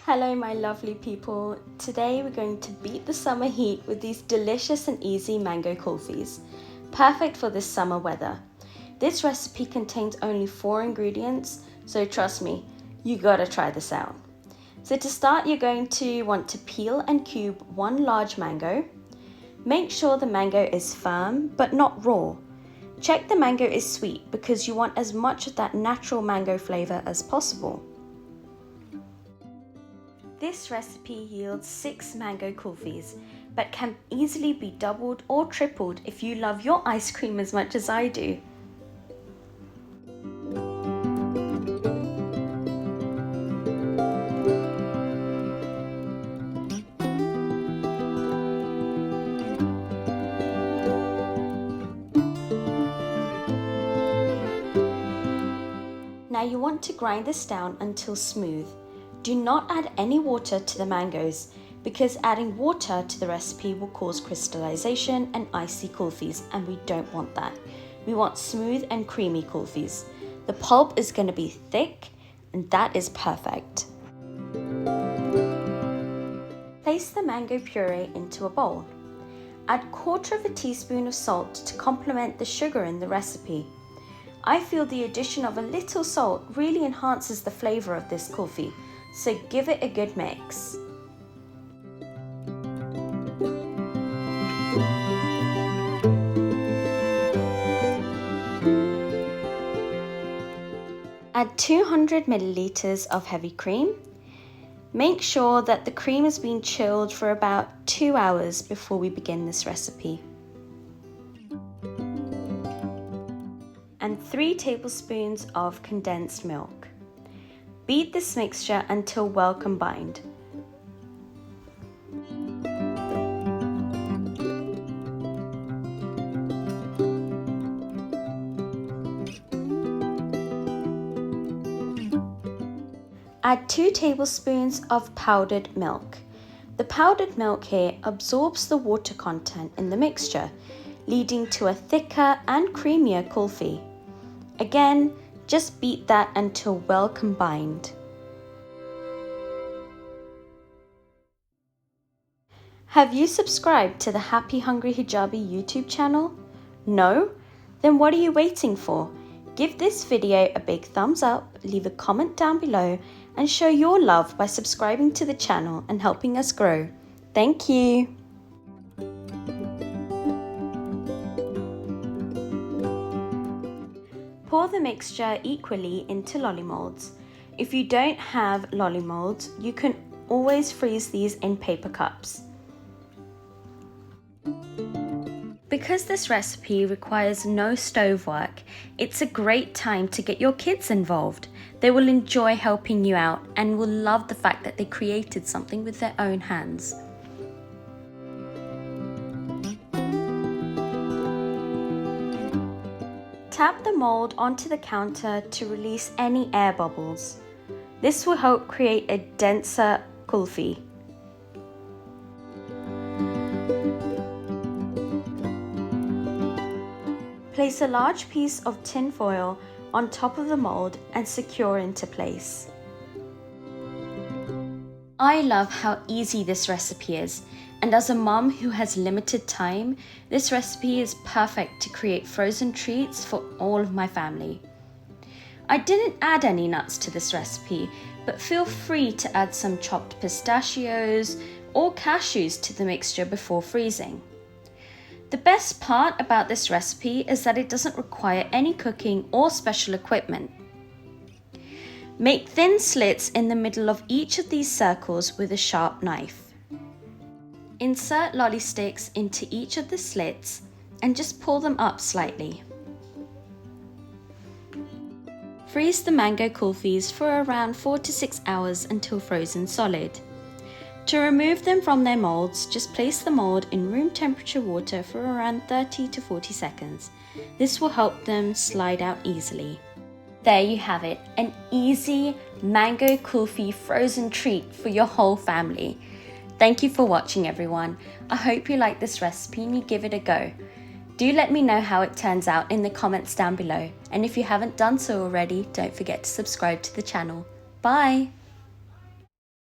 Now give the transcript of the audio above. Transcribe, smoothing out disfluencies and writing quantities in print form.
Hello my lovely people. Today we're going to beat the summer heat with these delicious and easy mango kulfis. Perfect for this summer weather. This recipe contains only 4 ingredients, so trust me, you gotta try this out. So to start, you're going to want to peel and cube 1 large mango. Make sure the mango is firm but not raw. Check the mango is sweet because you want as much of that natural mango flavor as possible. This recipe yields 6 mango kulfis, but can easily be doubled or tripled if you love your ice cream as much as I do. Now you want to grind this down until smooth. Do not add any water to the mangoes because adding water to the recipe will cause crystallization and icy kulfis, and we don't want that. We want smooth and creamy kulfis. The pulp is going to be thick and that is perfect. Place the mango puree into a bowl. Add 1/4 teaspoon of salt to complement the sugar in the recipe. I feel the addition of a little salt really enhances the flavor of this kulfi, so give it a good mix. Add 200 milliliters of heavy cream. Make sure that the cream has been chilled for about 2 hours before we begin this recipe. And 3 tablespoons of condensed milk. Beat this mixture until well combined. Add 2 tablespoons of powdered milk. The powdered milk here absorbs the water content in the mixture, leading to a thicker and creamier kulfi. Again, just beat that until well combined. Have you subscribed to the Happy Hungry Hijabi YouTube channel? No? Then what are you waiting for? Give this video a big thumbs up, leave a comment down below, and show your love by subscribing to the channel and helping us grow. Thank you! Pour the mixture equally into lolly molds. If you don't have lolly molds, you can always freeze these in paper cups. Because this recipe requires no stove work, it's a great time to get your kids involved. They will enjoy helping you out and will love the fact that they created something with their own hands. Tap the mold onto the counter to release any air bubbles. This will help create a denser kulfi. Place a large piece of tin foil on top of the mold and secure into place. I love how easy this recipe is, and as a mom who has limited time, this recipe is perfect to create frozen treats for all of my family. I didn't add any nuts to this recipe, but feel free to add some chopped pistachios or cashews to the mixture before freezing. The best part about this recipe is that it doesn't require any cooking or special equipment. Make thin slits in the middle of each of these circles with a sharp knife. Insert lolly sticks into each of the slits and just pull them up slightly. Freeze the mango kulfis for around 4 to 6 hours until frozen solid. To remove them from their molds, just place the mold in room temperature water for around 30 to 40 seconds. This will help them slide out easily. There you have it, an easy mango kulfi frozen treat for your whole family. Thank you for watching everyone. I hope you like this recipe and you give it a go. Do let me know how it turns out in the comments down below. And if you haven't done so already, don't forget to subscribe to the channel. Bye!